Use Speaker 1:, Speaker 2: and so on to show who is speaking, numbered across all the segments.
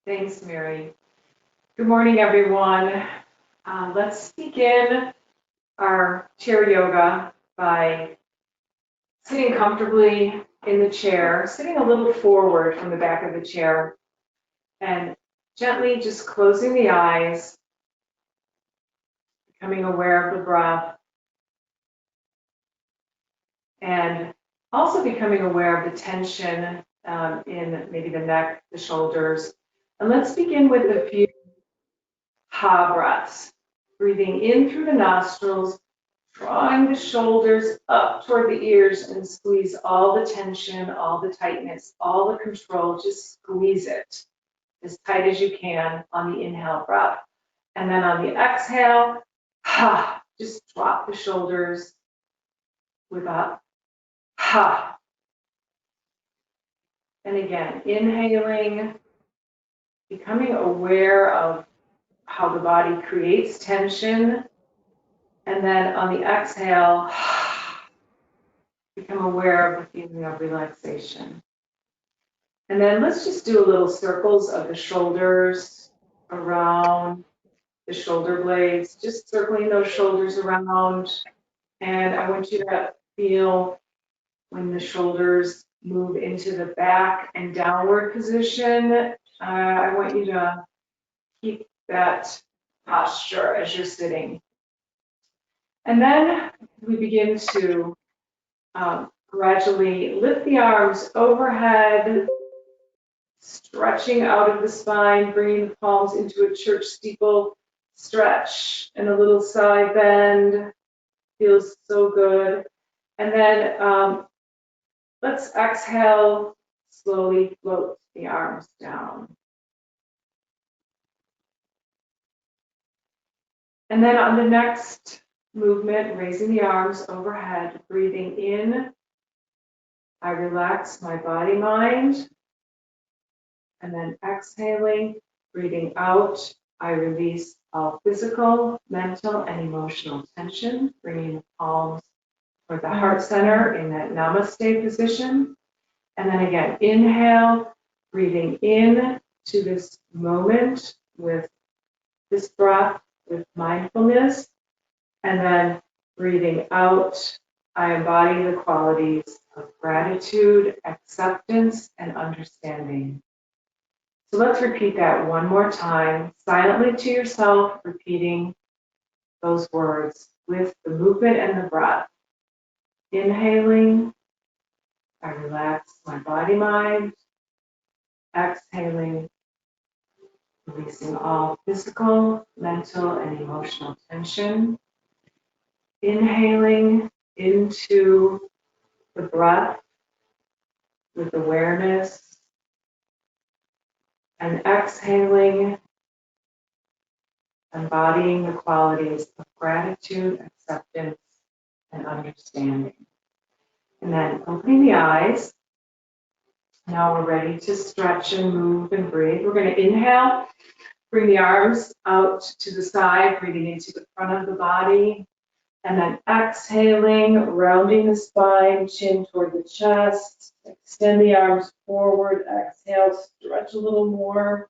Speaker 1: Thanks, Mary. Good morning, everyone. Let's begin our chair yoga by sitting comfortably in the chair, sitting a little forward from the back of the chair, and gently just closing the eyes, becoming aware of the breath, and also becoming aware of the tension in maybe the neck, the shoulders. And let's begin with a few ha breaths. Breathing in through the nostrils, drawing the shoulders up toward the ears and squeeze all the tension, all the tightness, all the control. Just squeeze it as tight as you can on the inhale breath. And then on the exhale, ha, just drop the shoulders with a ha. And again, inhaling, becoming aware of how the body creates tension. And then on the exhale, become aware of the feeling of relaxation. And then let's just do a little circles of the shoulders around the shoulder blades, just circling those shoulders around. And I want you to feel when the shoulders move into the back and downward position. I want you to keep that posture as you're sitting. And then we begin to gradually lift the arms overhead, stretching out of the spine, bringing the palms into a church steeple stretch and a little side bend. Feels so good. And then let's exhale, slowly float the arms down. And then on the next movement, raising the arms overhead, breathing in, I relax my body, mind. And then exhaling, breathing out, I release all physical, mental, and emotional tension, bringing the palms toward the heart center in that namaste position. And then again, inhale, breathing in to this moment with this breath, with mindfulness. And then breathing out, I embody the qualities of gratitude, acceptance, and understanding. So let's repeat that one more time, silently to yourself, repeating those words with the movement and the breath. Inhaling, I relax my body, mind. Exhaling, releasing all physical, mental, and emotional tension. Inhaling into the breath with awareness. And exhaling, embodying the qualities of gratitude, acceptance, and understanding. And then opening the eyes. Now we're ready to stretch and move and breathe. We're going to inhale, bring the arms out to the side, breathing into the front of the body. And then exhaling, rounding the spine, chin toward the chest. Extend the arms forward. Exhale, stretch a little more.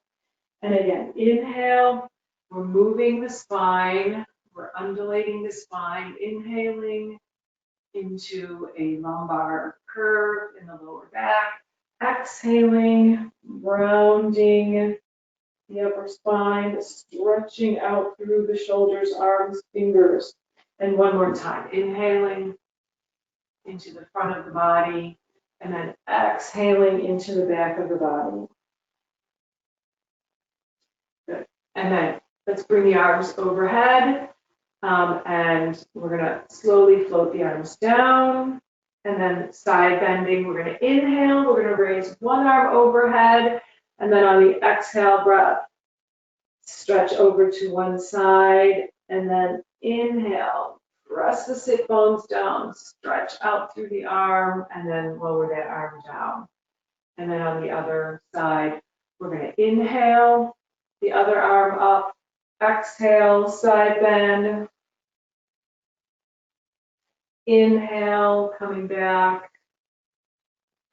Speaker 1: And again, inhale, we're moving the spine. We're undulating the spine, inhaling into a lumbar curve in the lower back. Exhaling, rounding the upper spine, stretching out through the shoulders, arms, fingers. And one more time, inhaling into the front of the body, and then exhaling into the back of the body. Good. And then let's bring the arms overhead, and we're going to slowly float the arms down. And then side bending, we're going to inhale, we're going to raise one arm overhead, and then on the exhale breath, stretch over to one side, and then inhale, press the sit bones down, stretch out through the arm, and then lower that arm down. And then on the other side, we're going to inhale, the other arm up, exhale, side bend. Inhale, coming back.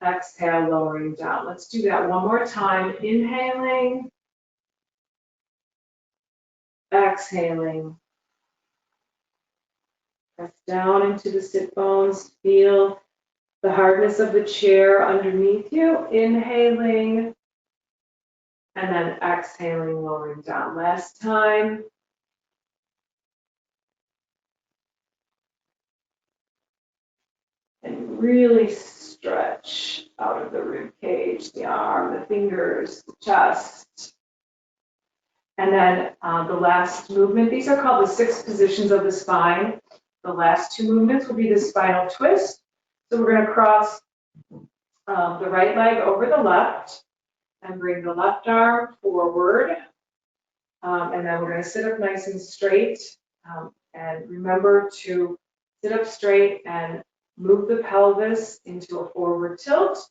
Speaker 1: Exhale, lowering down. Let's do that one more time. Inhaling, exhaling. Press down into the sit bones. Feel the hardness of the chair underneath you. Inhaling. And then exhaling, lowering down. Last time. And really stretch out of the rib cage, the arm, the fingers, the chest. And then the last movement, these are called the 6 positions of the spine. The last 2 movements will be the spinal twist. So we're going to cross the right leg over the left and bring the left arm forward. And then we're going to sit up nice and straight. And remember to sit up straight and move the pelvis into a forward tilt.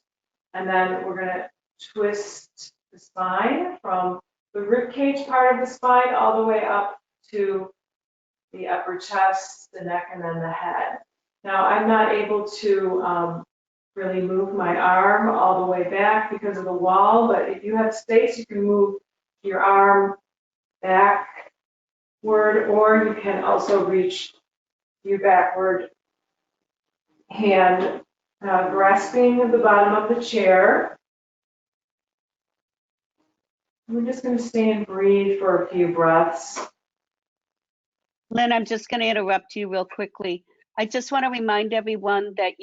Speaker 1: And then we're going to twist the spine from the rib cage part of the spine all the way up to the upper chest, the neck, and then the head. Now, I'm not able to really move my arm all the way back because of the wall, but if you have space, you can move your arm backward, or you can also reach your backward hand, grasping the bottom of the chair. We're just going to stay and breathe for a few breaths.
Speaker 2: Lynn, I'm just going to interrupt you real quickly. I just want to remind everyone that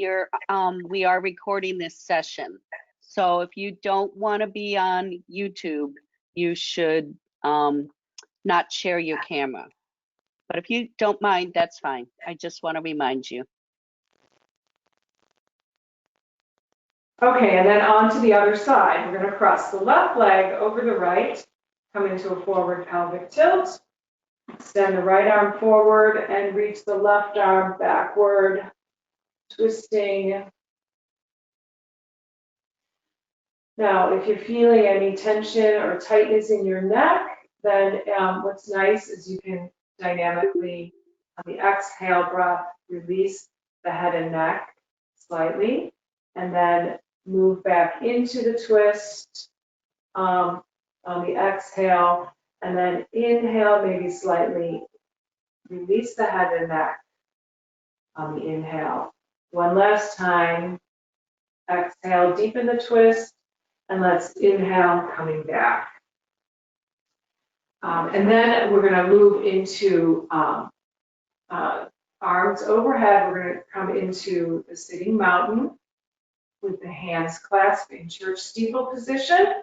Speaker 2: we are recording this session. So if you don't want to be on YouTube, you should not share your camera. But if you don't mind, that's fine. I just want to remind you.
Speaker 1: Okay, and then on to the other side. We're going to cross the left leg over the right, come into a forward pelvic tilt, extend the right arm forward and reach the left arm backward, twisting. Now, if you're feeling any tension or tightness in your neck, then what's nice is you can dynamically, on the exhale breath, release the head and neck slightly, and then move back into the twist on the exhale, and then inhale, maybe slightly release the head and neck on the inhale. One last time, exhale, deepen the twist, and let's inhale, coming back. And then we're going to move into arms overhead. We're going to come into the sitting mountain with the hands clasped in church steeple position.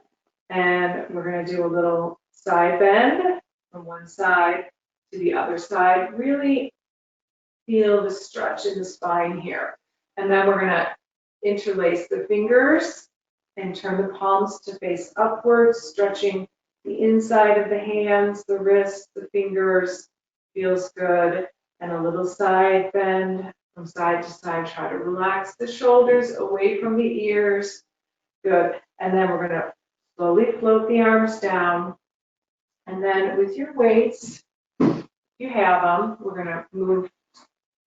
Speaker 1: And we're going to do a little side bend from one side to the other side. Really feel the stretch in the spine here. And then we're going to interlace the fingers and turn the palms to face upwards, stretching the inside of the hands, the wrists, the fingers. Feels good. And a little side bend from side to side. Try to relax the shoulders away from the ears. Good. And then we're going to slowly float the arms down. And then with your weights, if you have them, we're going to move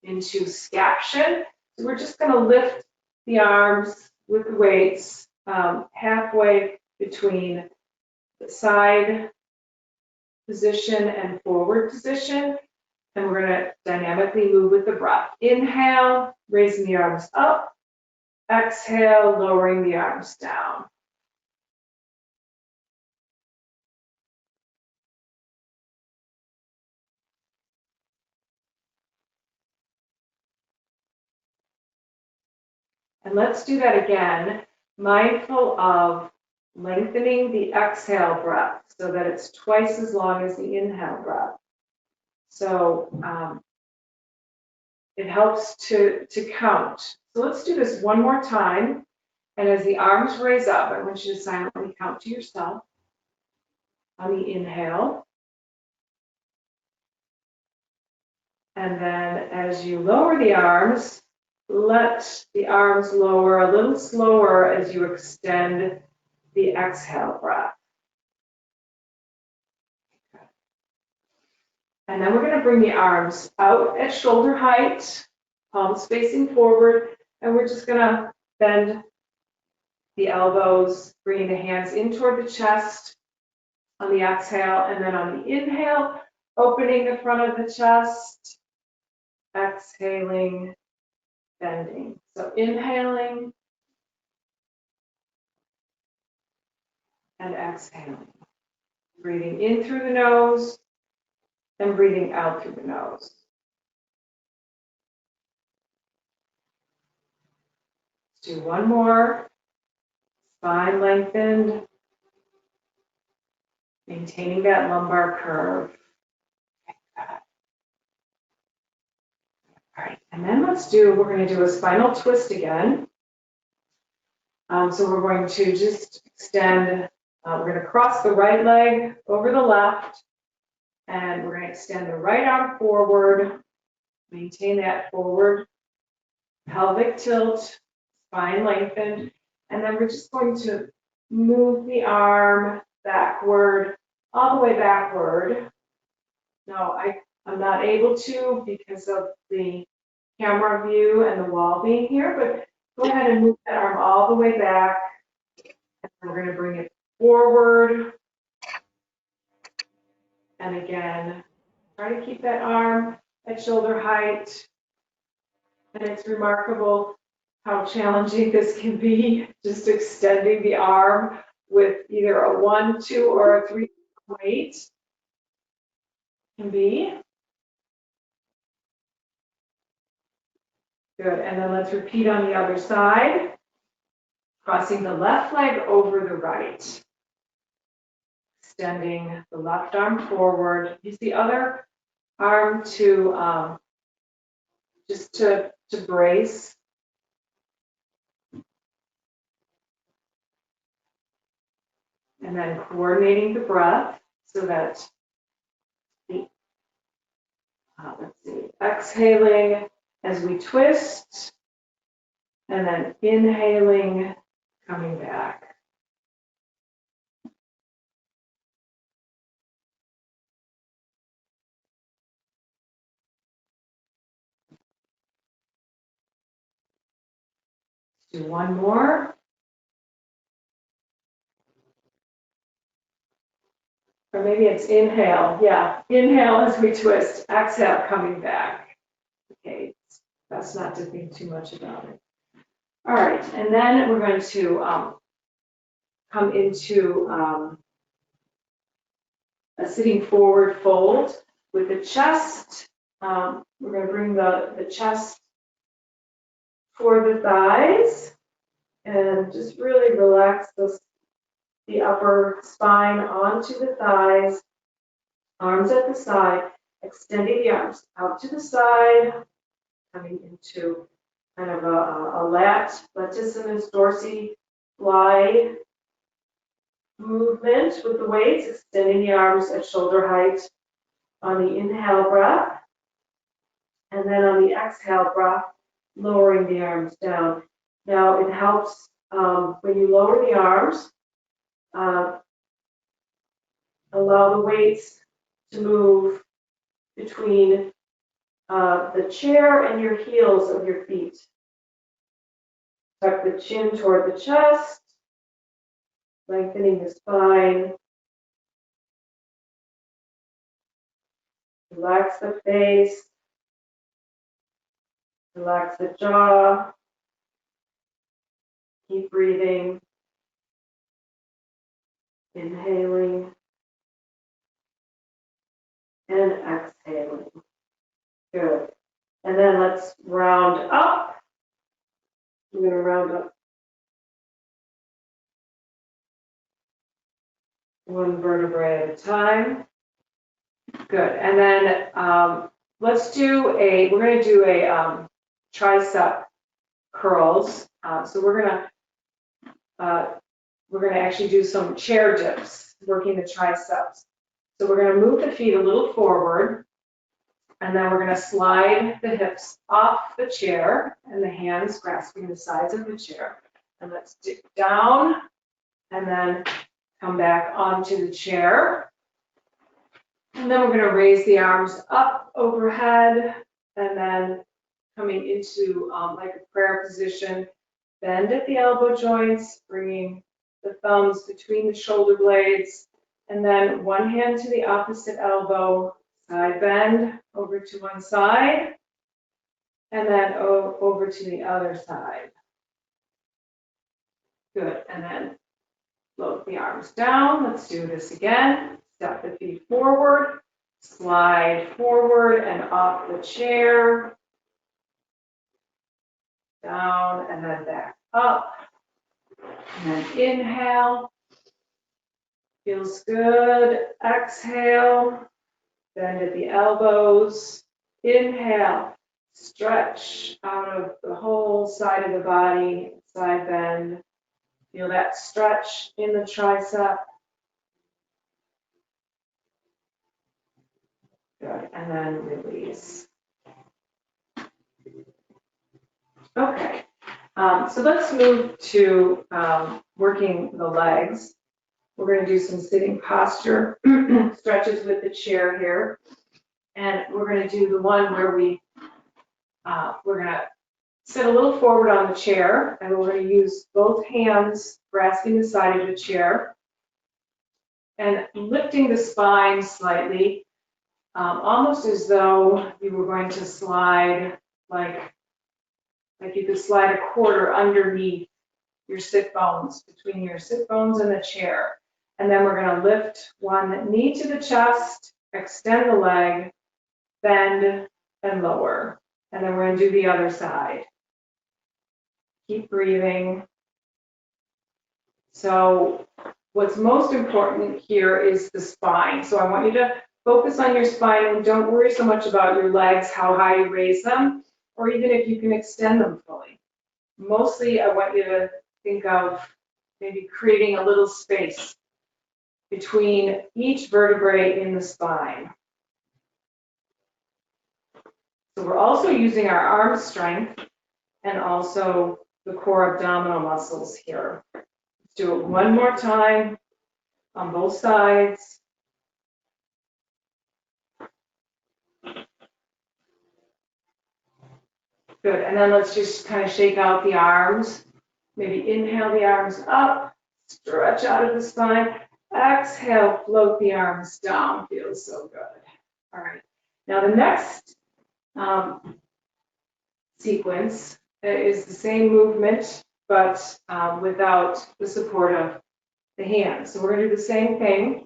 Speaker 1: into scaption. So we're just going to lift the arms with the weights halfway between the side position and forward position. And we're going to dynamically move with the breath. Inhale, raising the arms up. Exhale, lowering the arms down. And let's do that again, mindful of lengthening the exhale breath so that it's twice as long as the inhale breath. So it helps to count. So let's do this one more time. And as the arms raise up, I want you to silently count to yourself on the inhale. And then as you lower the arms, let the arms lower a little slower as you extend the exhale breath. And then we're going to bring the arms out at shoulder height, palms facing forward, and we're just going to bend the elbows, bringing the hands in toward the chest on the exhale, and then on the inhale, Opening the front of the chest, exhaling, bending. So inhaling and exhaling. Breathing in through the nose and breathing out through the nose. Let's do one more. Spine lengthened. Maintaining that lumbar curve. All right, and then we're going to do a spinal twist again. So we're going to just extend, we're going to cross the right leg over the left, and we're going to extend the right arm forward, maintain that forward pelvic tilt, spine lengthened, and then we're just going to move the arm backward, all the way backward. No, I'm not able to because of the camera view and the wall being here, but go ahead and move that arm all the way back. And we're going to bring it forward. And again, try to keep that arm at shoulder height. And it's remarkable how challenging this can be, just extending the arm with either a 1, 2, or a 3 weight can be. Good, and then let's repeat on the other side. Crossing the left leg over the right. Extending the left arm forward. Use the other arm to just to brace. And then coordinating the breath so that the, let's see, exhaling as we twist, and then inhaling, coming back. Let's do one more. Or maybe it's inhale. Yeah, inhale as we twist. Exhale, coming back. Okay, that's not to think too much about it. All right, and then we're going to come into a sitting forward fold with the chest. We're going to bring the chest for the thighs and just really relax the upper spine onto the thighs, arms at the side, extending the arms out to the side, coming into kind of a latissimus dorsi fly movement with the weights, extending the arms at shoulder height on the inhale breath, and then on the exhale breath, lowering the arms down. Now it helps when you lower the arms, allow the weights to move between the chair and your heels of your feet. Tuck the chin toward the chest, lengthening the spine. Relax the face. Relax the jaw. Keep breathing. Inhaling and exhaling. Good. And then let's round up. We're going to round up one vertebrae at a time. Good. And then let's do we're going to do a tricep curls. So we're going to actually do some chair dips, working the triceps. So we're going to move the feet a little forward, and then we're going to slide the hips off the chair and the hands grasping the sides of the chair. And let's dip down and then come back onto the chair. And then we're going to raise the arms up overhead and then coming into like a prayer position. Bend at the elbow joints, bringing the thumbs between the shoulder blades, and then one hand to the opposite elbow, Side bend over to one side, and then over to the other side. Good, and then float the arms down. Let's do this again. Step the feet forward, slide forward and off the chair, down and then back up. And then inhale, feels good. Exhale, bend at the elbows. Inhale, stretch out of the whole side of the body, side bend. Feel that stretch in the tricep. Good, and then release. Okay, so let's move to working the legs. We're going to do some sitting posture stretches with the chair here. And we're going to do the one where we're going to sit a little forward on the chair, and we're going to use both hands grasping the side of the chair and lifting the spine slightly, almost as though you were going to slide like you could slide a quarter underneath your sit bones, between your sit bones and the chair. And then we're going to lift one knee to the chest, extend the leg, bend and lower. And then we're going to do the other side. Keep breathing. So what's most important here is the spine. So I want you to focus on your spine and don't worry so much about your legs, how high you raise them, or even if you can extend them fully. Mostly I want you to think of maybe creating a little space between each vertebrae in the spine. So we're also using our arm strength and also the core abdominal muscles here. Let's do it one more time on both sides. Good, and then let's just kind of shake out the arms. Maybe inhale the arms up, stretch out of the spine. Exhale, float the arms down. Feels so good. All right, now the next sequence is the same movement, but without the support of the hands. So we're going to do the same thing,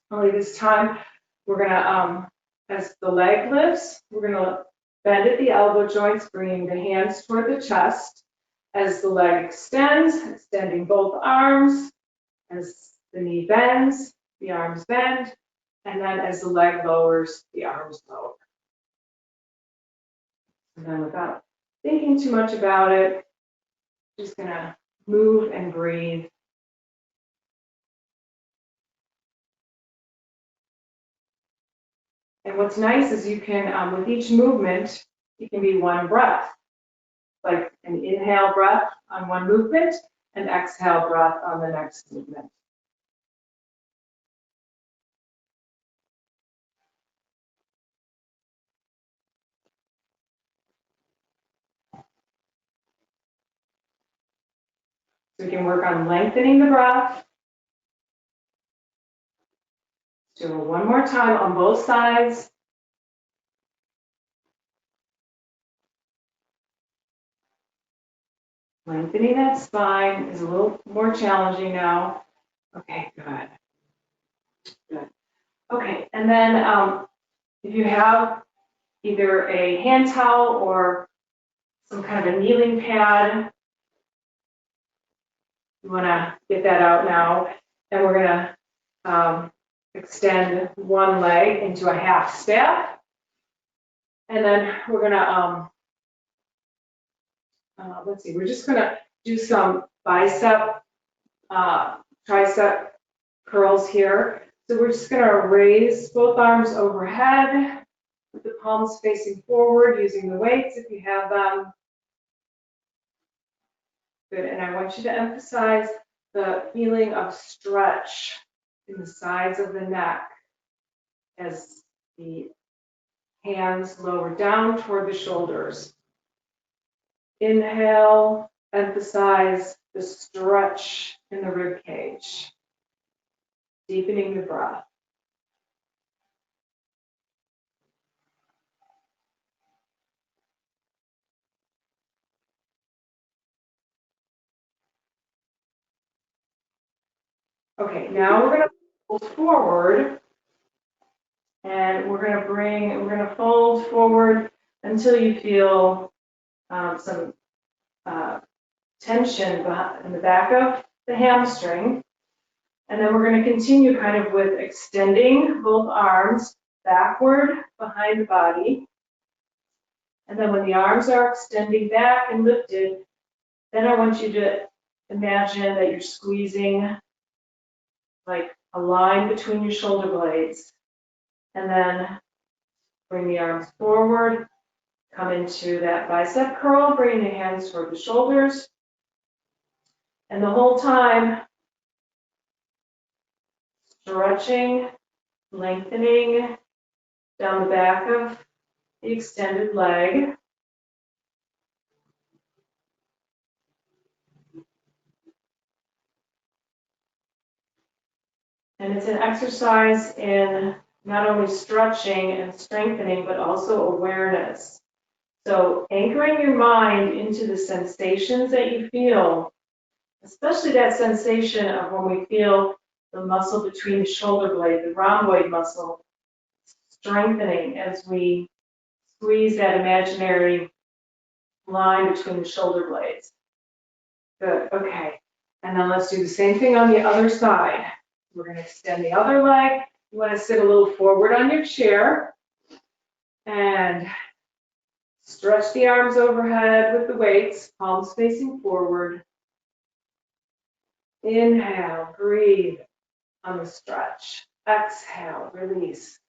Speaker 1: only this time we're going to, as the leg lifts, we're going to bend at the elbow joints, bringing the hands toward the chest. As the leg extends, extending both arms. As the knee bends, the arms bend. And then as the leg lowers, the arms lower. And then without thinking too much about it, just going to move and breathe. And what's nice is you can, with each movement, it can be one breath, like an inhale breath on one movement, and exhale breath on the next movement. So we can work on lengthening the breath. Let's do it one more time on both sides. Lengthening that spine is a little more challenging now. Okay, good. Good. Okay, and then if you have either a hand towel or some kind of a kneeling pad, you want to get that out now. And we're going to extend one leg into a half step. And then we're going to, let's see, we're just going to do some bicep, tricep curls here. So we're just going to raise both arms overhead, with the palms facing forward, using the weights if you have them. Good, and I want you to emphasize the feeling of stretch in the sides of the neck as the hands lower down toward the shoulders. Inhale, emphasize the stretch in the rib cage, deepening the breath. Okay, now we're going to fold forward, and we're going to fold forward until you feel some tension in the back of the hamstring. And then we're going to continue kind of with extending both arms backward behind the body. And then when the arms are extending back and lifted, then I want you to imagine that you're squeezing like a line between your shoulder blades. And then bring the arms forward, come into that bicep curl, bring the hands toward the shoulders. And the whole time, stretching, lengthening down the back of the extended leg. And it's an exercise in not only stretching and strengthening, but also awareness. So anchoring your mind into the sensations that you feel, especially that sensation of when we feel the muscle between the shoulder blade, the rhomboid muscle, strengthening as we squeeze that imaginary line between the shoulder blades. Good, okay. And then let's do the same thing on the other side. We're going to extend the other leg. You want to sit a little forward on your chair and stretch the arms overhead with the weights, palms facing forward. Inhale, breathe on the stretch. Exhale, release.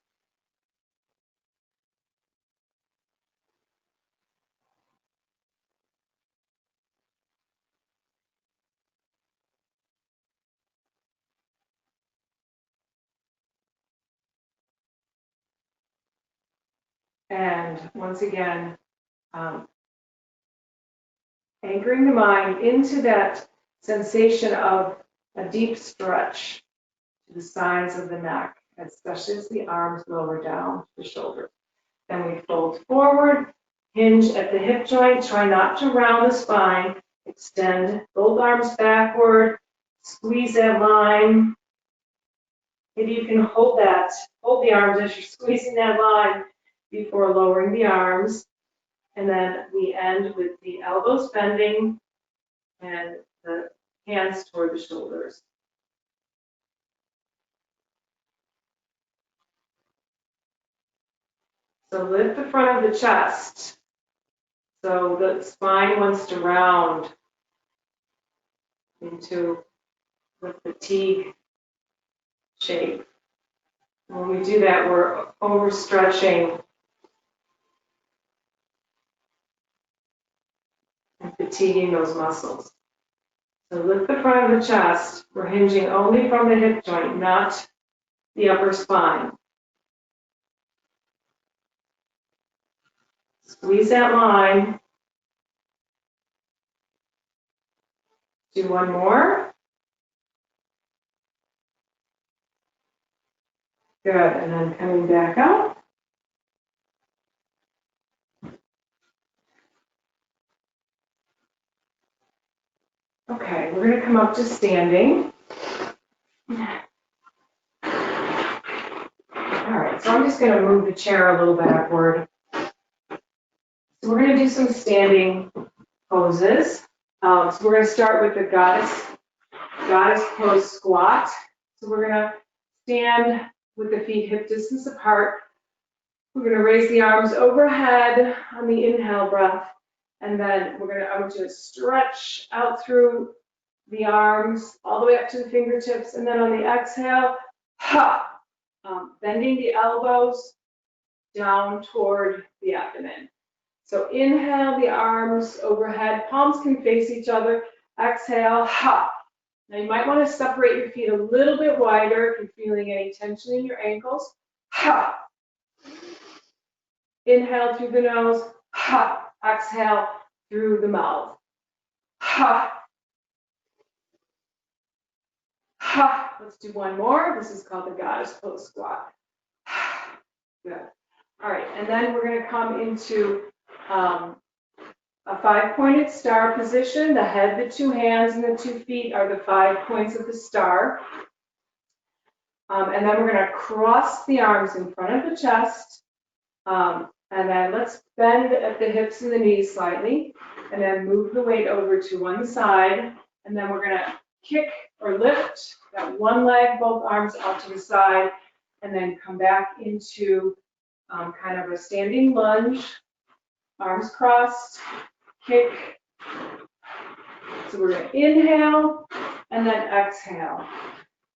Speaker 1: And once again, anchoring the mind into that sensation of a deep stretch to the sides of the neck, especially as the arms lower down to the shoulders. Then we fold forward, hinge at the hip joint, try not to round the spine, extend both arms backward, squeeze that line. Maybe you can hold the arms as you're squeezing that line before lowering the arms. And then we end with the elbows bending and the hands toward the shoulders. So lift the front of the chest. So the spine wants to round into the fatigue shape. When we do that, we're overstretching and fatiguing those muscles. So lift the front of the chest. We're hinging only from the hip joint, not the upper spine. Squeeze that line. Do one more. Good, and then coming back up. Okay, we're going to come up to standing. All right, so I'm just going to move the chair a little backward. So we're going to do some standing poses. So we're going to start with the goddess pose squat. So we're going to stand with the feet hip distance apart. We're going to raise the arms overhead on the inhale breath. And then I want you to stretch out through the arms all the way up to the fingertips. And then on the exhale, bending the elbows down toward the abdomen. So inhale the arms overhead, palms can face each other. Exhale, Now you might want to separate your feet a little bit wider if you're feeling any tension in your ankles. Inhale through the nose, exhale through the mouth. Let's do one more. This is called the goddess pose squat. Good. All right, and then we're going to come into a 5-pointed star position. The head, the 2 hands, and the 2 feet are the 5 points of the star. And then we're going to cross the arms in front of the chest. And then let's bend at the hips and the knees slightly. And then move the weight over to one side. And then we're going to kick or lift that one leg, both arms out to the side. And then come back into kind of a standing lunge. Arms crossed, kick. So we're going to inhale and then exhale.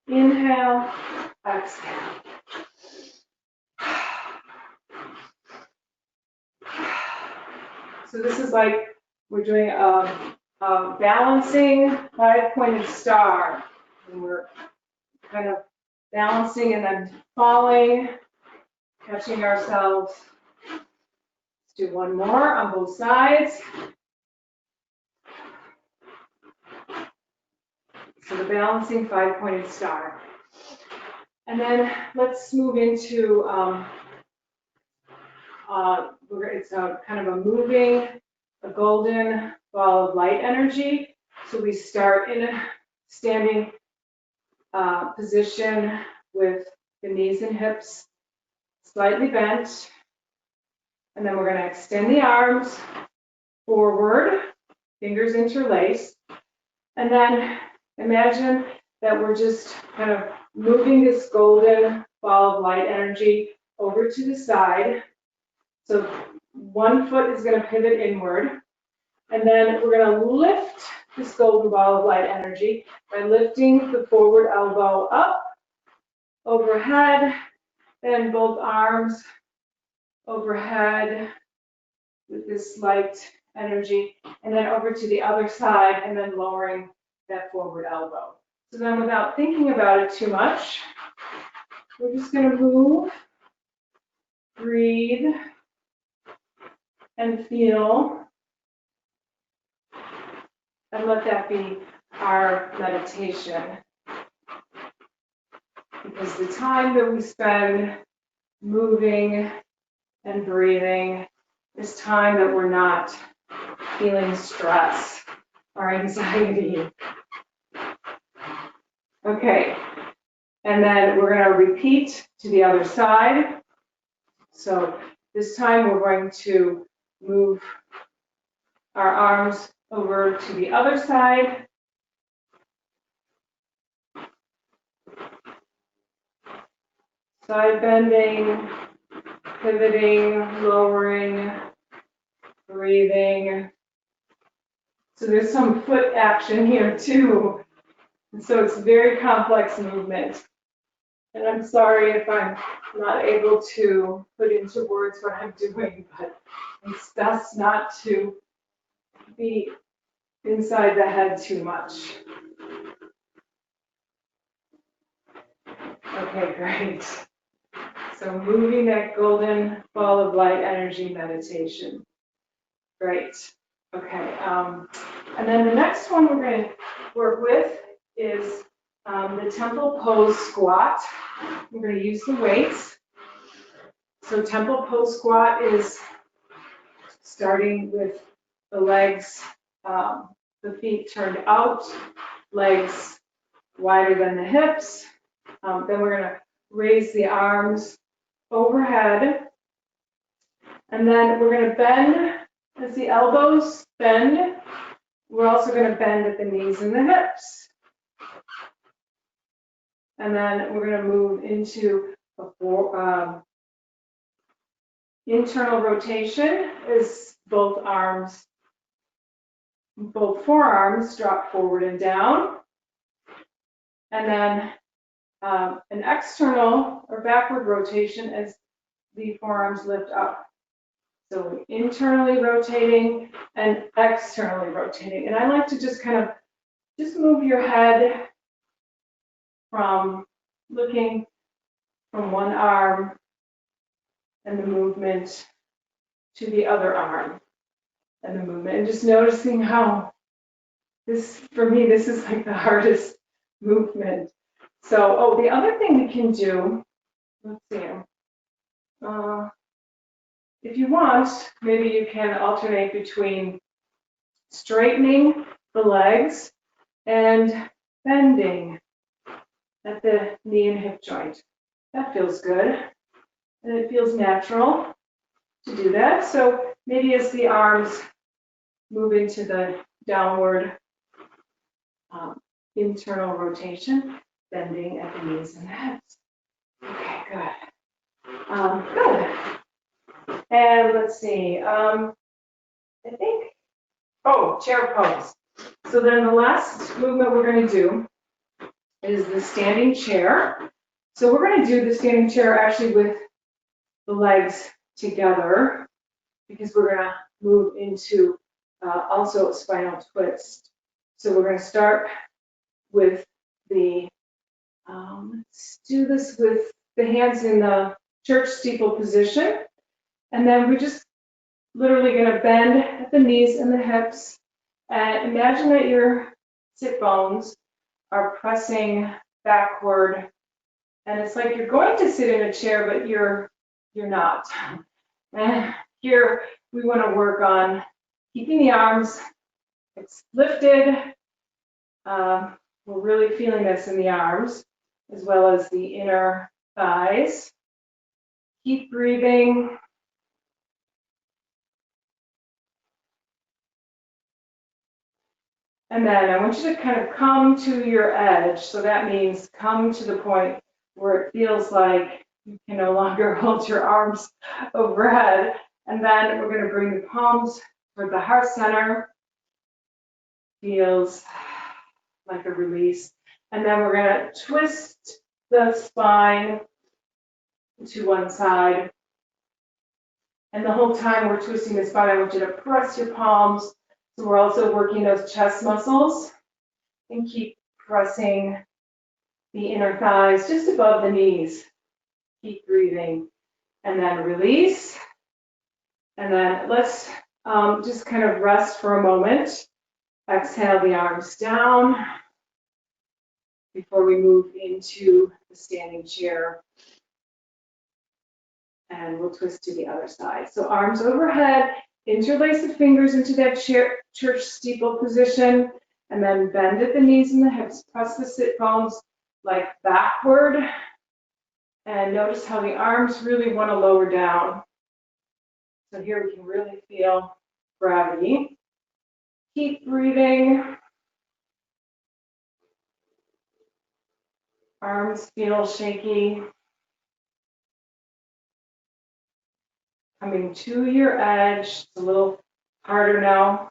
Speaker 1: Inhale, exhale. So this is like we're doing a balancing 5-pointed star. And we're kind of balancing and then falling, catching ourselves. Let's do one more on both sides. So the balancing 5-pointed star. And then let's move into, it's a kind of a moving, a golden ball of light energy. So we start in a standing position with the knees and hips slightly bent. And then we're going to extend the arms forward, fingers interlaced. And then imagine that we're just kind of moving this golden ball of light energy over to the side. So one foot is going to pivot inward. And then we're going to lift this golden ball of light energy by lifting the forward elbow up, overhead, then both arms overhead with this light energy, and then over to the other side, and then lowering that forward elbow. So then without thinking about it too much, we're just going to move, breathe, and feel, and let that be our meditation. Because the time that we spend moving and breathing is time that we're not feeling stress or anxiety. Okay, and then we're going to repeat to the other side. So this time we're going to move our arms over to the other side. Side bending, pivoting, lowering, breathing. So there's some foot action here too. And so it's a very complex movement. And I'm sorry if I'm not able to put into words what I'm doing, but it's best not to be inside the head too much. Okay, great. So moving that golden ball of light energy meditation. Great. Okay. And then the next one we're going to work with is the temple pose squat. We're going to use the weights. So temple pose squat is starting with the legs, the feet turned out, legs wider than the hips. Then we're going to raise the arms overhead. And then we're going to bend as the elbows bend. We're also going to bend at the knees and the hips. And then we're going to move into a internal rotation as both forearms drop forward and down. And then an external or backward rotation as the forearms lift up. So internally rotating and externally rotating. And I like to just kind of move your head from looking from one arm and the movement to the other arm and the movement. And just noticing how for me, this is like the hardest movement. So, the other thing we can do, let's see. If you want, maybe you can alternate between straightening the legs and bending at the knee and hip joint. That feels good. And it feels natural to do that. So maybe as the arms move into the downward internal rotation, bending at the knees and the hips. Okay, good. Good. And let's see. I think, chair pose. So then the last movement we're going to do is the standing chair. So we're going to do the standing chair actually with the legs together because we're going to move into also a spinal twist. So we're going to start with the, let's do this with the hands in the church steeple position. And then we're just literally going to bend at the knees and the hips. And imagine that your sit bones are pressing backward. And it's like you're going to sit in a chair, but you're not. And here we want to work on keeping the arms lifted. We're really feeling this in the arms as well as the inner thighs. Keep breathing. And then I want you to kind of come to your edge. So that means come to the point where it feels like you can no longer hold your arms overhead. And then we're going to bring the palms toward the heart center. Feels like a release. And then we're going to twist the spine to one side. And the whole time we're twisting the spine, I want you to press your palms. So we're also working those chest muscles and keep pressing the inner thighs just above the knees. Keep breathing and then release. And then let's just kind of rest for a moment. Exhale the arms down before we move into the standing chair. And we'll twist to the other side. So arms overhead, interlace the fingers into that church steeple position, and then bend at the knees and the hips. Press the sit bones like backward. And notice how the arms really want to lower down. So here we can really feel gravity. Keep breathing. Arms feel shaky. Coming to your edge. It's a little harder now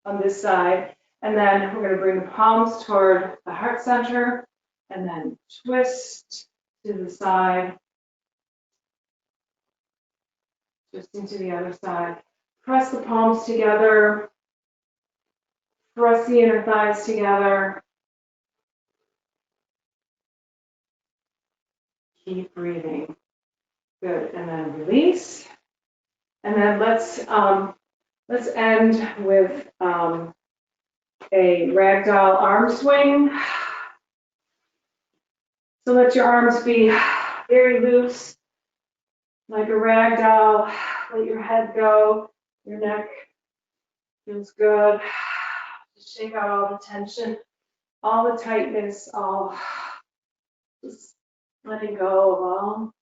Speaker 1: on this side. And then we're going to bring the palms toward the heart center and then twist to the side. Twisting to the other side. Press the palms together. Press the inner thighs together. Keep breathing. Good. And then release. And then let's end with a ragdoll arm swing. So let your arms be very loose, like a ragdoll. Let your head go. Your neck feels good. Just shake out all the tension, all the tightness, all just letting go of all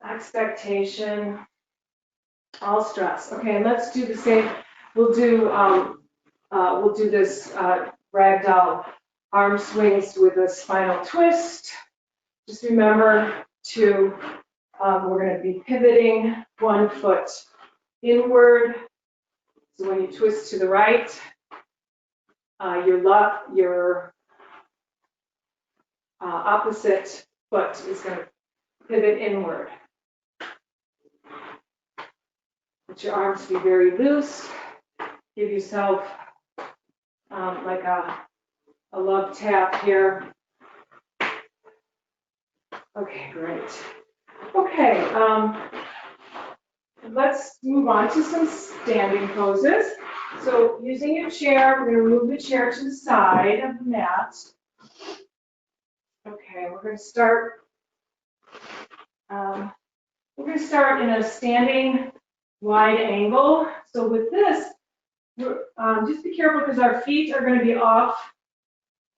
Speaker 1: expectation, all stress. Okay, let's do the same. We'll do this ragdoll arm swings with a spinal twist. Just remember to we're going to be pivoting one foot inward. So when you twist to the right, your opposite foot is going to pivot inward. Let your arms be very loose. Give yourself like a love tap here. Okay, great. Okay, let's move on to some standing poses. So using your chair, we're going to move the chair to the side of the mat. Okay, we're going to start in a standing wide angle. So with this, just be careful because our feet are going to be off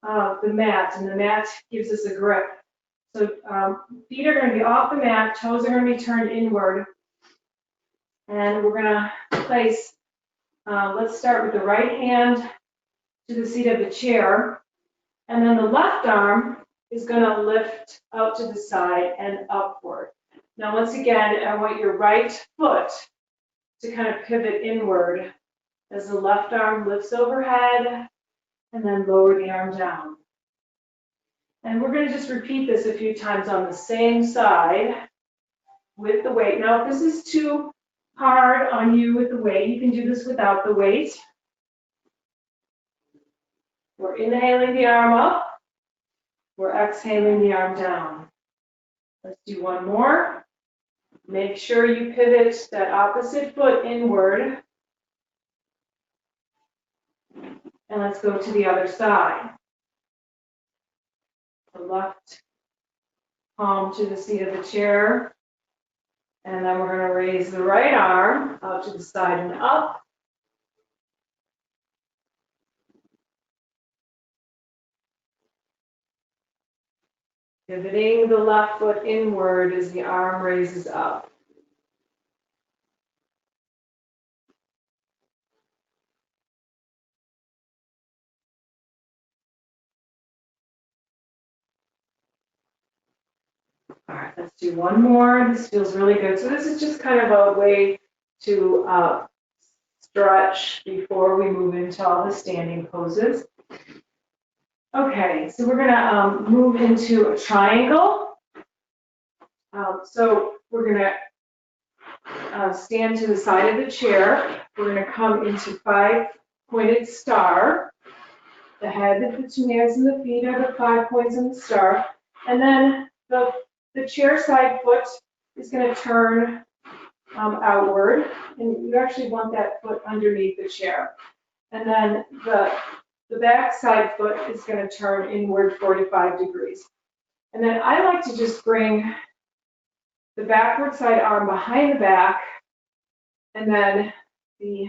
Speaker 1: the mat, and the mat gives us a grip. So feet are going to be off the mat, toes are going to be turned inward, and we're going to place, let's start with the right hand to the seat of the chair, and then the left arm is going to lift out to the side and upward. Now, once again, I want your right foot to kind of pivot inward as the left arm lifts overhead, and then lower the arm down. And we're going to just repeat this a few times on the same side with the weight. Now, if this is too hard on you with the weight, you can do this without the weight. We're inhaling the arm up. We're exhaling the arm down. Let's do one more. Make sure you pivot that opposite foot inward. And let's go to the other side. The left palm to the seat of the chair. And then we're going to raise the right arm out to the side and up. Pivoting the left foot inward as the arm raises up. All right, let's do one more. This feels really good. So this is just kind of a way to stretch before we move into all the standing poses. Okay, so we're going to move into a triangle. So we're going to stand to the side of the chair. We're going to come into 5-pointed star. The head, the two hands, and the feet are the 5 points in the star. And then the chair side foot is going to turn outward, and you actually want that foot underneath the chair. And then the back side foot is going to turn inward 45 degrees. And then I like to just bring the backward side arm behind the back, and then the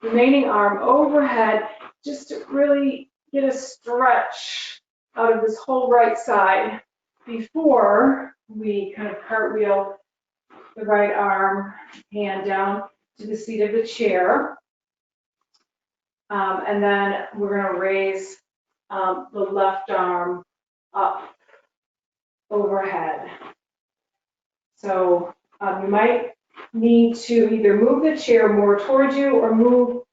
Speaker 1: remaining arm overhead, just to really get a stretch out of this whole right side before we kind of cartwheel the right arm, hand down to the seat of the chair. And then we're going to raise the left arm up overhead. So you might need to either move the chair more towards you or move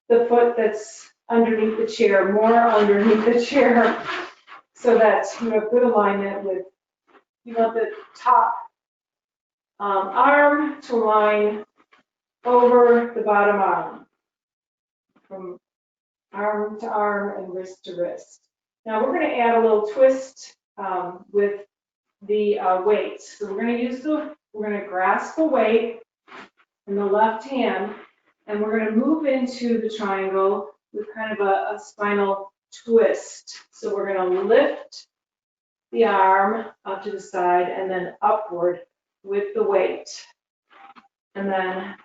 Speaker 1: the foot that's underneath the chair more underneath the chair so that you have good alignment with, you want the top arm to line over the bottom arm, from arm to arm and wrist to wrist. Now we're going to add a little twist with the weight. So we're going to grasp the weight in the left hand, and we're going to move into the triangle with kind of a spinal twist. So we're going to lift the arm up to the side and then upward with the weight. And then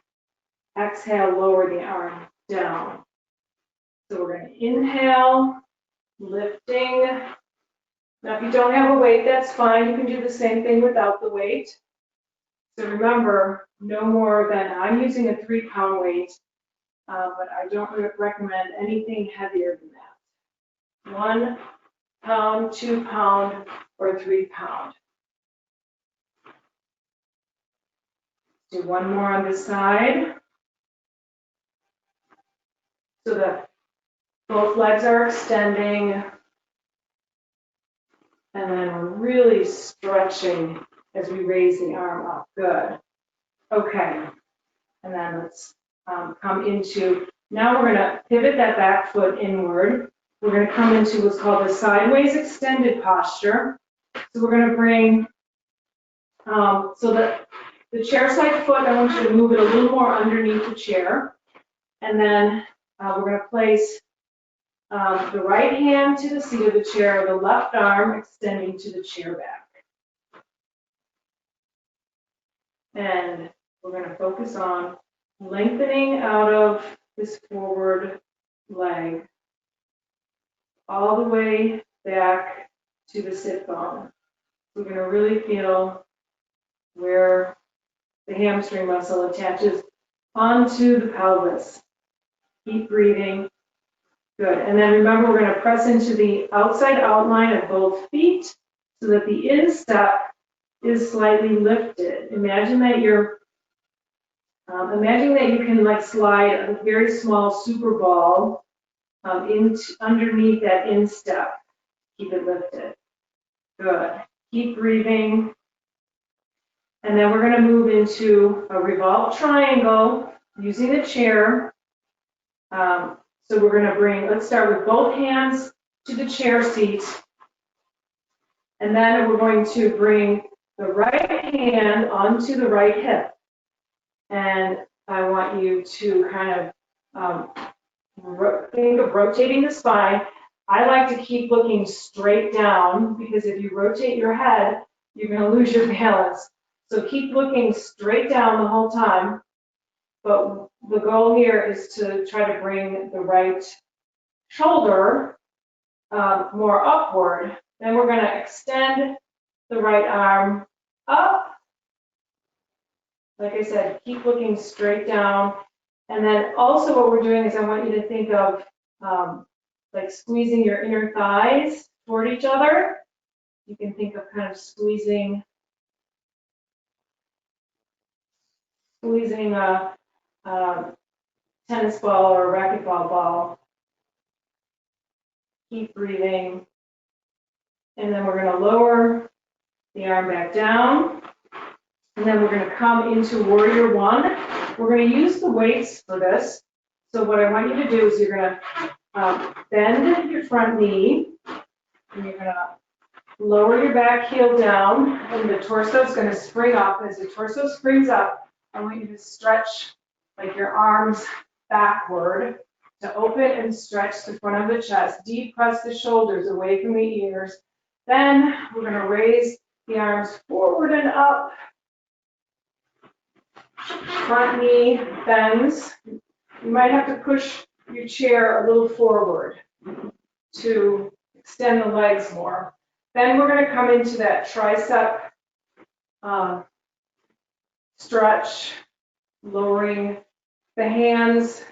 Speaker 1: exhale, lower the arm down. So we're going to inhale, lifting. Now, if you don't have a weight, that's fine. You can do the same thing without the weight. So remember, no more than, I'm using a 3-pound weight, but I don't recommend anything heavier than that. 1 pound, 2 pound, or 3 pound. Do one more on this side. So that both legs are extending. And then we're really stretching as we raise the arm up. Good. Okay. And then let's come into, now we're going to pivot that back foot inward. We're going to come into what's called a sideways extended posture. So we're going to bring, so that the chair side foot, I want you to move it a little more underneath the chair. And then we're going to place the right hand to the seat of the chair, the left arm extending to the chair back. And we're going to focus on lengthening out of this forward leg. all the way back to the sit bone. We're going to really feel where the hamstring muscle attaches onto the pelvis. Keep breathing. Good. And then remember, we're going to press into the outside outline of both feet so that the instep is slightly lifted. Imagine that you can like slide a very small super ball underneath that instep. Keep it lifted. Good. Keep breathing. And then we're going to move into a revolved triangle using the chair. So we're going to let's start with both hands to the chair seat. And then we're going to bring the right hand onto the right hip. And I want you to kind of think of rotating the spine. I like to keep looking straight down because if you rotate your head, you're going to lose your balance. So keep looking straight down the whole time. But the goal here is to try to bring the right shoulder more upward. Then we're going to extend the right arm up. Like I said, keep looking straight down. And then also what we're doing is I want you to think of like squeezing your inner thighs toward each other. You can think of kind of squeezing a tennis ball or a racquetball ball. Keep breathing. And then we're going to lower the arm back down. And then we're going to come into warrior one. We're going to use the weights for this. So what I want you to do is you're going to bend your front knee. And you're going to lower your back heel down. And the torso is going to spring up. As the torso springs up, I want you to stretch like your arms backward to open and stretch the front of the chest. Deep press the shoulders away from the ears. Then we're going to raise the arms forward and up. Front knee bends. You might have to push your chair a little forward to extend the legs more. Then we're going to come into that tricep stretch, lowering the hands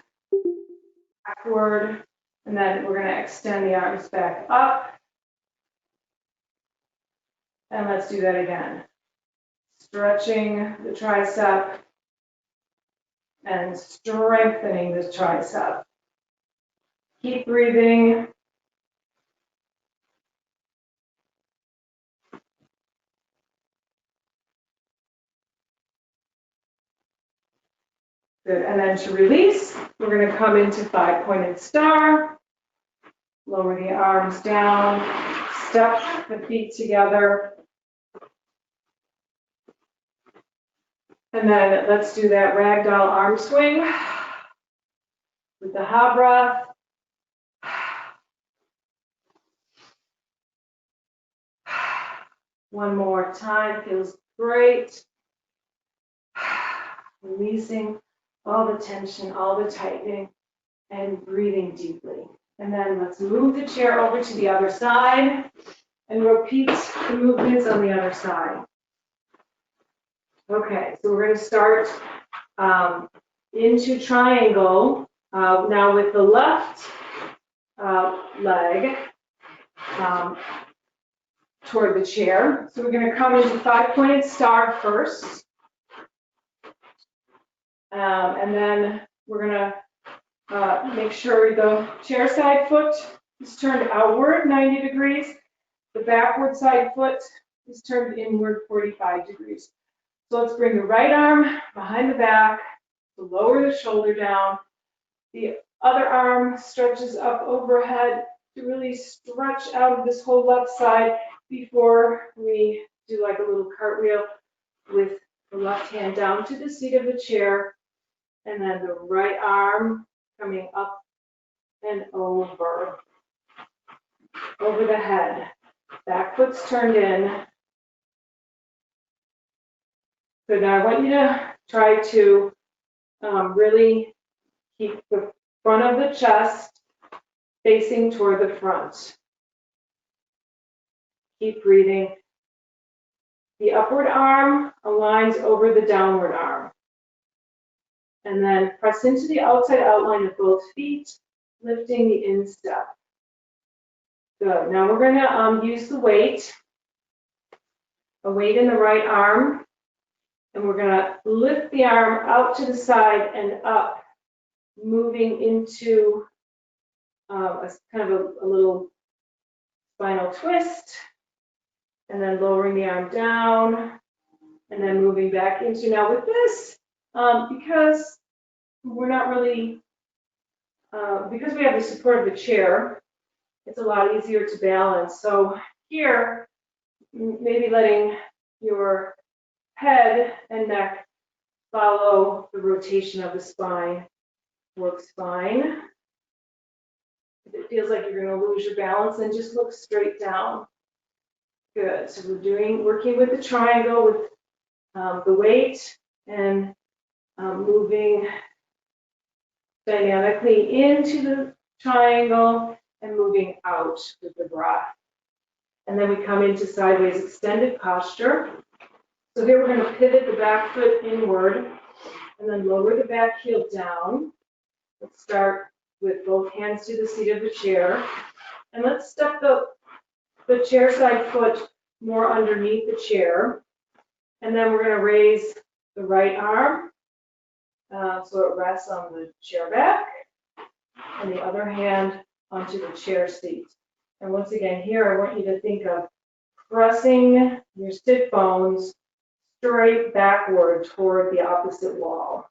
Speaker 1: backward, and then we're going to extend the arms back up. And let's do that again. Stretching the tricep and strengthening the tricep. Keep breathing. Good. And then to release, we're going to come into five-pointed star. Lower the arms down. Step the feet together. And then let's do that ragdoll arm swing with the ha breath. One more time, feels great. Releasing all the tension, all the tightening, and breathing deeply. And then let's move the chair over to the other side and repeat the movements on the other side. Okay, so we're going to start into triangle. Now with the left leg toward the chair. So we're going to come into five-pointed star first. And then we're going to make sure the chair side foot is turned outward 90 degrees. The backward side foot is turned inward 45 degrees. So let's bring the right arm behind the back to lower the shoulder down. The other arm stretches up overhead to really stretch out of this whole left side before we do like a little cartwheel with the left hand down to the seat of the chair. And then the right arm coming up and over the head. Back foot's turned in. So now I want you to try to really keep the front of the chest facing toward the front. Keep breathing. The upward arm aligns over the downward arm. And then press into the outside outline of both feet, lifting the instep. Good. Now we're going to use the weight, a weight in the right arm, and we're going to lift the arm out to the side and up, moving into a kind of a little spinal twist, and then lowering the arm down, and then moving back into. Now with this, because we're not really, because we have the support of the chair, it's a lot easier to balance. So here, maybe letting your head and neck follow the rotation of the spine works fine. If it feels like you're going to lose your balance, then just look straight down. Good. So we're working with the triangle with the weight and moving dynamically into the triangle and moving out with the breath. And then we come into sideways extended posture. So here we're going to pivot the back foot inward and then lower the back heel down. Let's start with both hands to the seat of the chair. And let's step the chair side foot more underneath the chair. And then we're going to raise the right arm so it rests on the chair back, and the other hand onto the chair seat. And once again, here I want you to think of pressing your sit bones straight backward toward the opposite wall.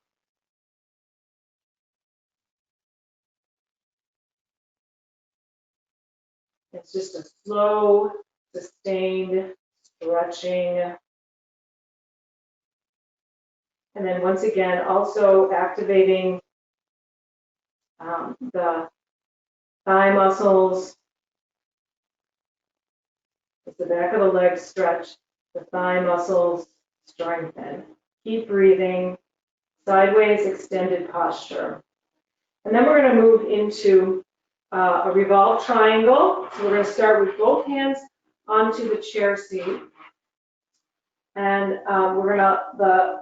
Speaker 1: It's just a slow, sustained stretching. And then once again, also activating the thigh muscles. As the back of the legs stretch, the thigh muscles strengthen. Keep breathing, sideways extended posture. And then we're going to move into a revolved triangle. So we're going to start with both hands onto the chair seat. And we're going to,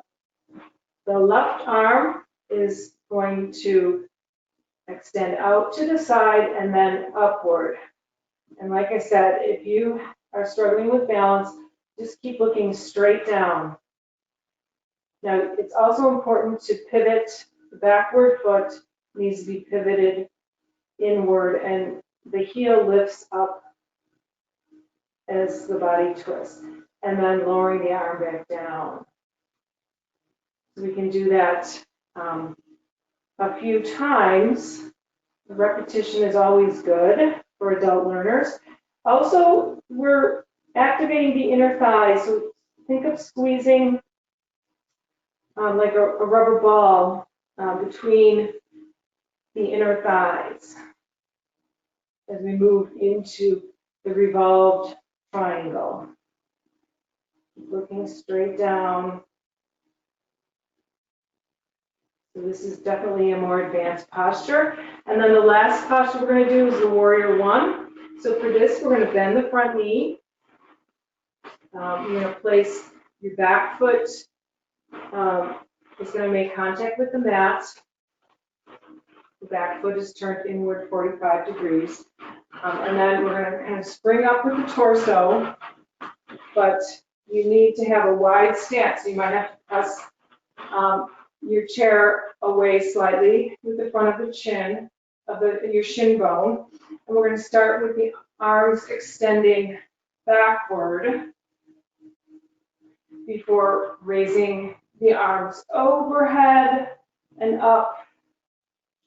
Speaker 1: the left arm is going to extend out to the side and then upward. And like I said, if you are struggling with balance, just keep looking straight down. Now, it's also important to pivot. The backward foot needs to be pivoted inward, and the heel lifts up as the body twists, and then lowering the arm back down. So we can do that a few times. The repetition is always good for adult learners. Also, we're activating the inner thigh. So think of squeezing like a rubber ball between the inner thighs as we move into the revolved triangle. Keep looking straight down. So this is definitely a more advanced posture. And then the last posture we're going to do is the warrior one. So for this, we're going to bend the front knee. You're going to place your back foot. It's going to make contact with the mat. The back foot is turned inward 45 degrees. And then we're going to kind of spring up with the torso, but you need to have a wide stance. So you might have to press your chair away slightly with the front of the chin, of your shin bone. And we're going to start with the arms extending backward before raising the arms overhead and up.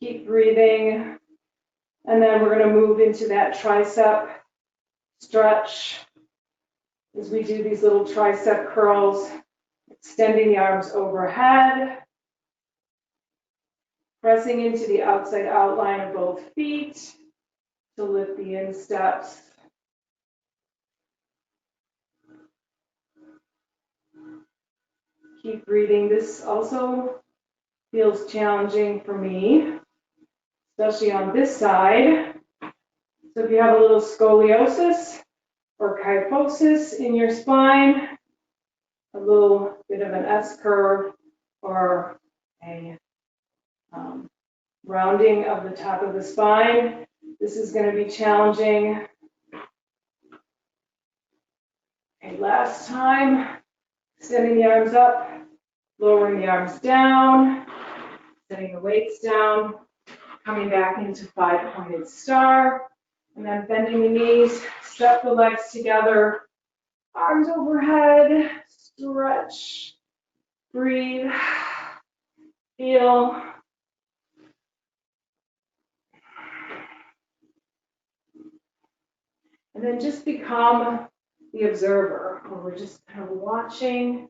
Speaker 1: Keep breathing. And then we're going to move into that tricep stretch as we do these little tricep curls, extending the arms overhead, pressing into the outside outline of both feet to lift the insteps. Keep breathing. This also feels challenging for me, especially on this side. So if you have a little scoliosis or kyphosis in your spine, a little bit of an S curve or a rounding of the top of the spine, this is going to be challenging. Okay, last time, extending the arms up, lowering the arms down, setting the weights down, coming back into 5-pointed star, and then bending the knees, step the legs together, arms overhead, stretch, breathe, feel. And then just become the observer, where we're just kind of watching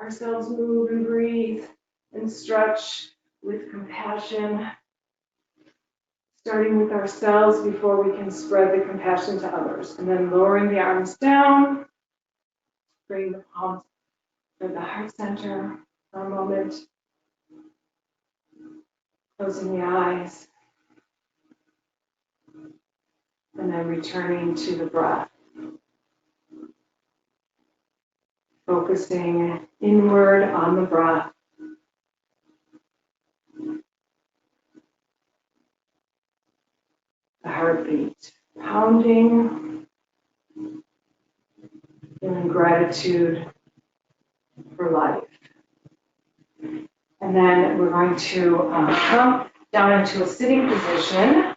Speaker 1: ourselves move and breathe and stretch with compassion, starting with ourselves before we can spread the compassion to others. And then lowering the arms down, bring the palms to the heart center for a moment, closing the eyes, and then returning to the breath. Focusing inward on the breath. The heartbeat pounding, feeling gratitude for life. And then we're going to come down into a sitting position.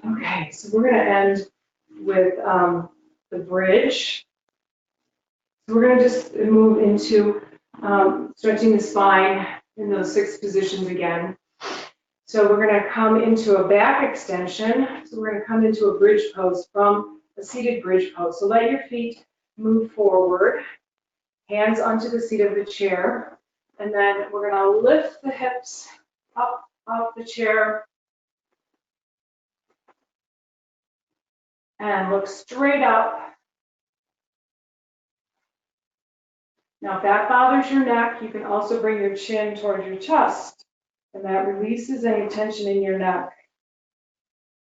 Speaker 1: Okay, so we're going to end with the bridge. So we're going to just move into stretching the spine in those 6 positions again. So we're going to come into a back extension. So we're going to come into a bridge pose from a seated bridge pose. So let your feet move forward, hands onto the seat of the chair, and then we're going to lift the hips up off the chair and look straight up. Now, if that bothers your neck, you can also bring your chin towards your chest, and that releases any tension in your neck.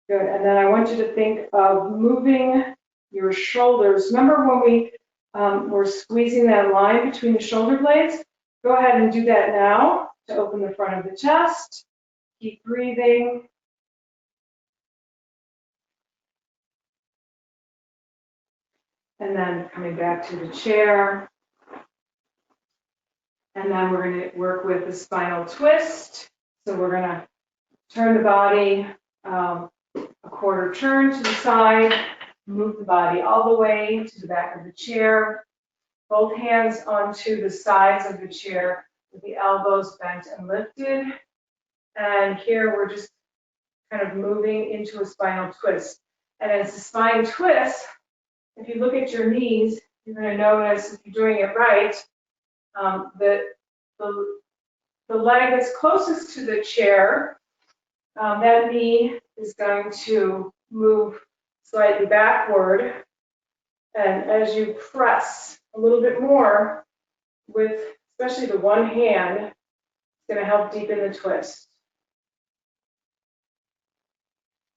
Speaker 1: Good, and then I want you to think of moving your shoulders. Remember when we were squeezing that line between the shoulder blades? Go ahead and do that now to open the front of the chest. Keep breathing. And then coming back to the chair. And then we're going to work with the spinal twist. So we're going to turn the body a quarter turn to the side, move the body all the way to the back of the chair. Both hands onto the sides of the chair with the elbows bent and lifted. And here we're just kind of moving into a spinal twist. And as the spine twists, if you look at your knees, you're going to notice, if you're doing it right, that the leg that's closest to the chair, that knee is going to move slightly backward. And as you press a little bit more with especially the one hand, it's going to help deepen the twist.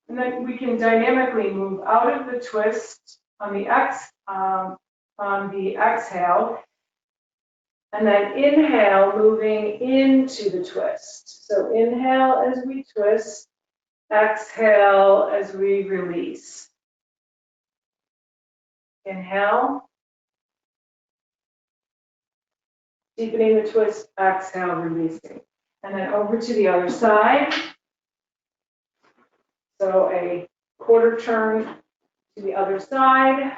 Speaker 1: And then we can dynamically move out of the twist on the exhale, and then inhale, moving into the twist. So inhale as we twist, exhale as we release. Inhale, deepening the twist, exhale, releasing. And then over to the other side. So a quarter turn to the other side.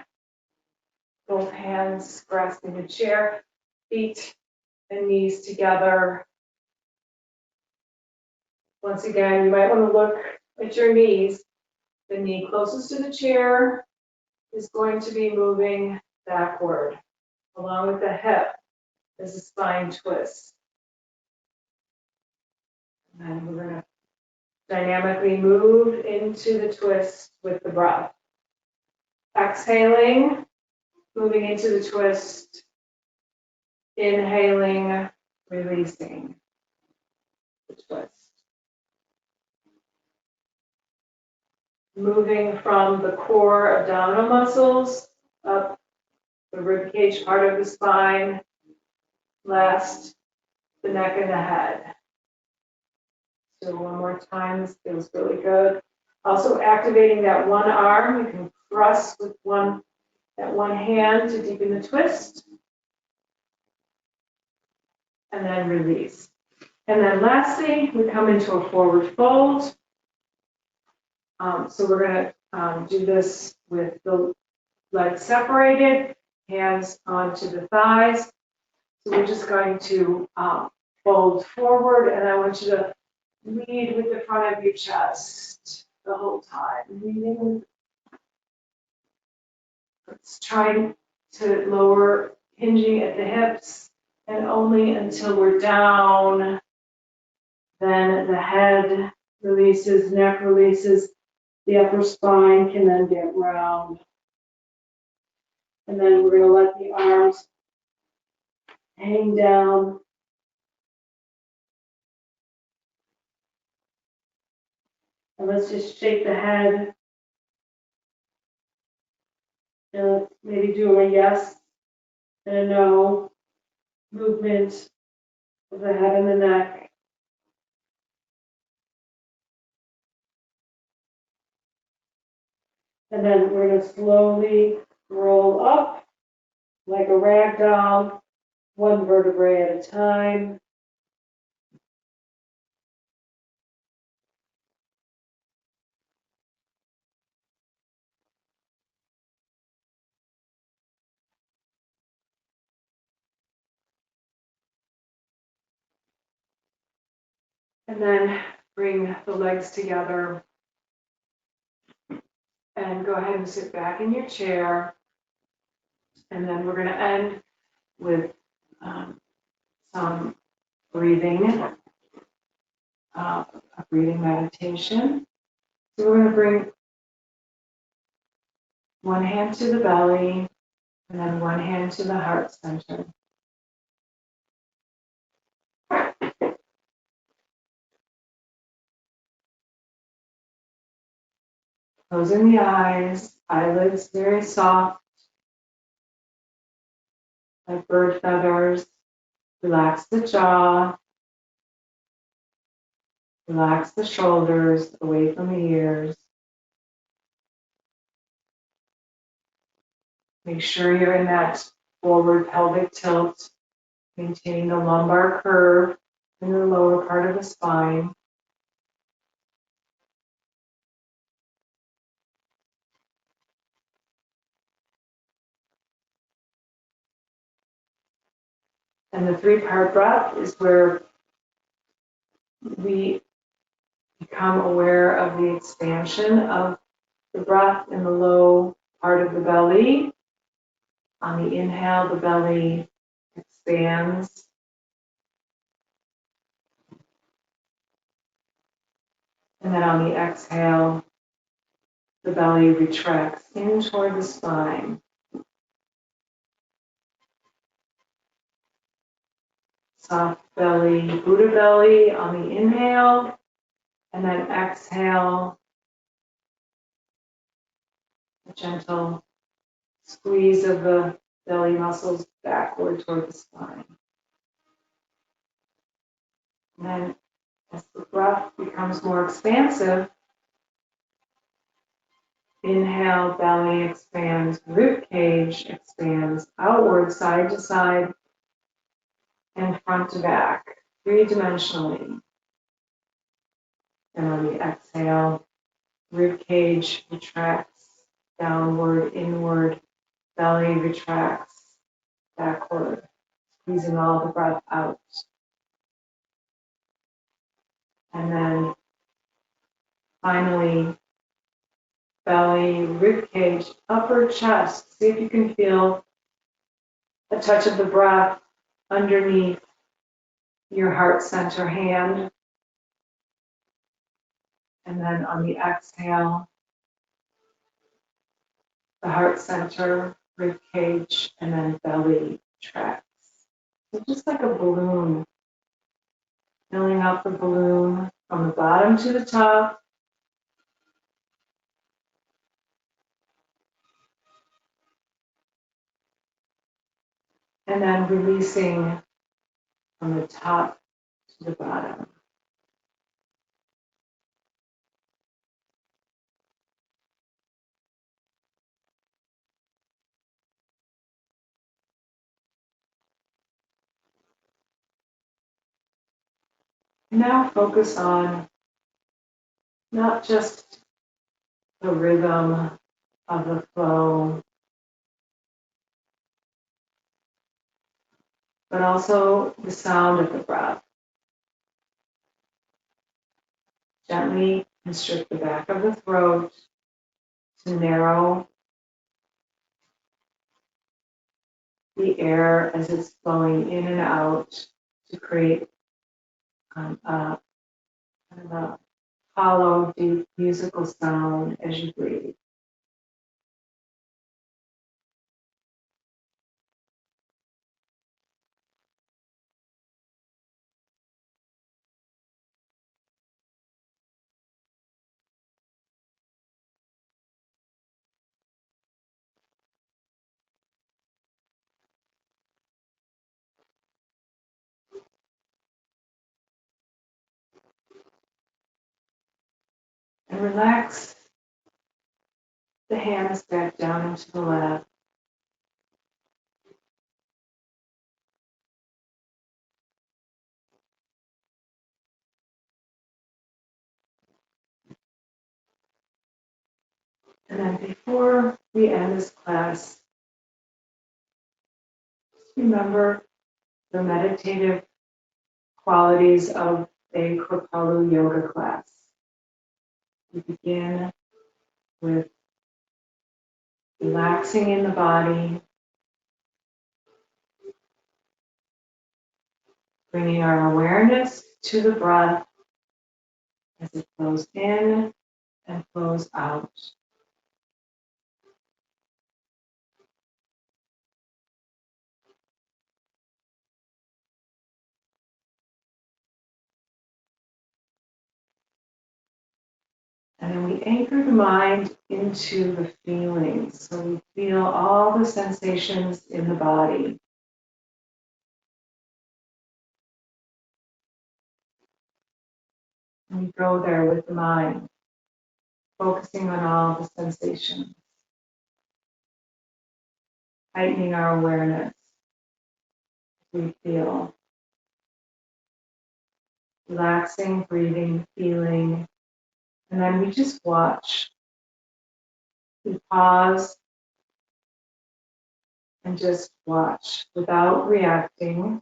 Speaker 1: Both hands grasping the chair, feet and knees together. Once again, you might want to look at your knees. The knee closest to the chair is going to be moving backward, along with the hip as a spine twist. And then we're going to dynamically move into the twist with the breath. Exhaling, moving into the twist, inhaling, releasing the twist. Moving from the core abdominal muscles up the rib cage part of the spine, last the neck and the head. So one more time, this feels really good. Also activating that one arm, you can press with that one hand to deepen the twist. And then release. And then lastly, we come into a forward fold. So we're going to do this with the legs separated, hands onto the thighs. So we're just going to fold forward, and I want you to lead with the front of your chest the whole time. Let's try to lower, hinging at the hips, and only until we're down. Then the head releases, neck releases, the upper spine can then get round. And then we're going to let the arms hang down. And let's just shake the head. And maybe do a yes and a no movement of the head and the neck. And then we're going to slowly roll up like a rag doll, one vertebrae at a time. And then bring the legs together and go ahead and sit back in your chair. And then we're going to end with some breathing, a breathing meditation. So we're going to bring one hand to the belly and then one hand to the heart center. Closing the eyes, eyelids very soft, like bird feathers. Relax the jaw, relax the shoulders away from the ears. Make sure you're in that forward pelvic tilt, maintaining the lumbar curve in the lower part of the spine. And the three-part breath is where we become aware of the expansion of the breath in the low part of the belly. On the inhale, the belly expands. And then on the exhale, the belly retracts in toward the spine. Soft belly, Buddha belly on the inhale, and then exhale, a gentle squeeze of the belly muscles backward toward the spine. And then as the breath becomes more expansive, inhale, belly expands, rib cage expands outward, side to side, and front to back, three-dimensionally. And on the exhale, rib cage retracts downward, inward, belly retracts backward, squeezing all the breath out. And then finally, belly, rib cage, upper chest. See if you can feel a touch of the breath underneath your heart center hand. And then on the exhale, the heart center rib cage, and then belly tracks. So just like a balloon, filling up the balloon from the bottom to the top. And then releasing from the top to the bottom. Now focus on not just the rhythm of the flow, but also the sound of the breath. Gently constrict the back of the throat to narrow the air as it's flowing in and out to create a kind of a hollow, deep musical sound as you breathe. And relax the hands back down into the lap. And then before we end this class, just remember the meditative qualities of a Kripalu yoga class. We begin with relaxing in the body, bringing our awareness to the breath as it flows in and flows out. And then we anchor the mind into the feelings. So we feel all the sensations in the body. And we go there with the mind, focusing on all the sensations, heightening our awareness as we feel, relaxing, breathing, feeling, and then we just watch. We pause and just watch without reacting,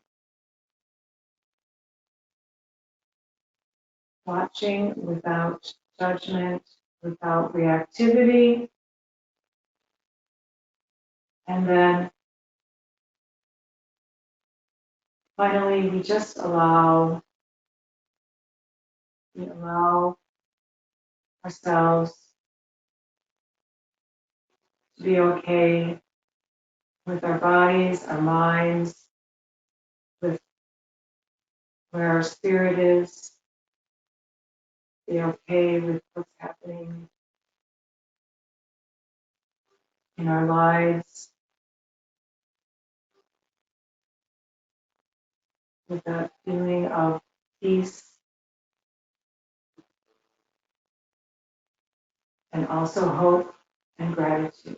Speaker 1: watching without judgment, without reactivity, and then finally we just allow ourselves to be okay with our bodies, our minds, with where our spirit is, be okay with what's happening in our lives, with that feeling of peace and also hope and gratitude.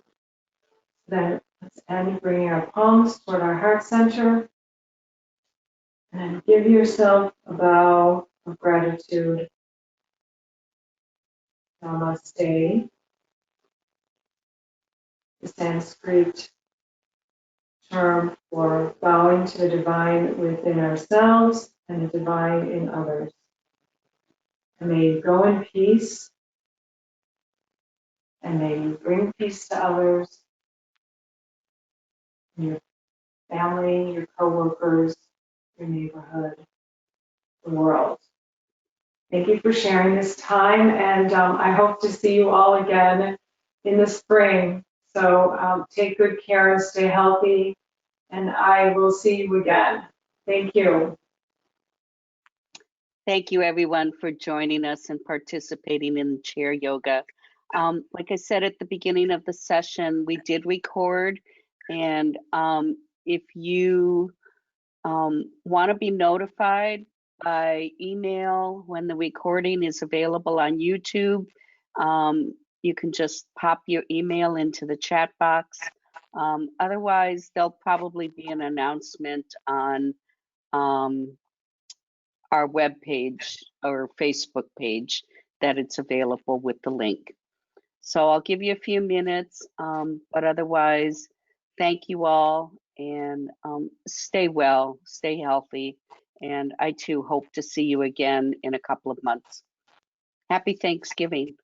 Speaker 1: Then let's end bringing our palms toward our heart center and give yourself a bow of gratitude. Namaste, the Sanskrit term for bowing to the divine within ourselves and the divine in others. And may you go in peace, and may you bring peace to others, your family, your coworkers, your neighborhood, the world. Thank you for sharing this time, and I hope to see you all again in the spring. So take good care and stay healthy, and I will see you again. Thank you.
Speaker 2: Thank you, everyone, for joining us and participating in chair yoga. Like I said at the beginning of the session, we did record, and if you want to be notified by email when the recording is available on YouTube, you can just pop your email into the chat box. Otherwise, there'll probably be an announcement on our webpage or Facebook page that it's available with the link. So I'll give you a few minutes, but otherwise, thank you all, and stay well, stay healthy, and I too hope to see you again in a couple of months. Happy Thanksgiving.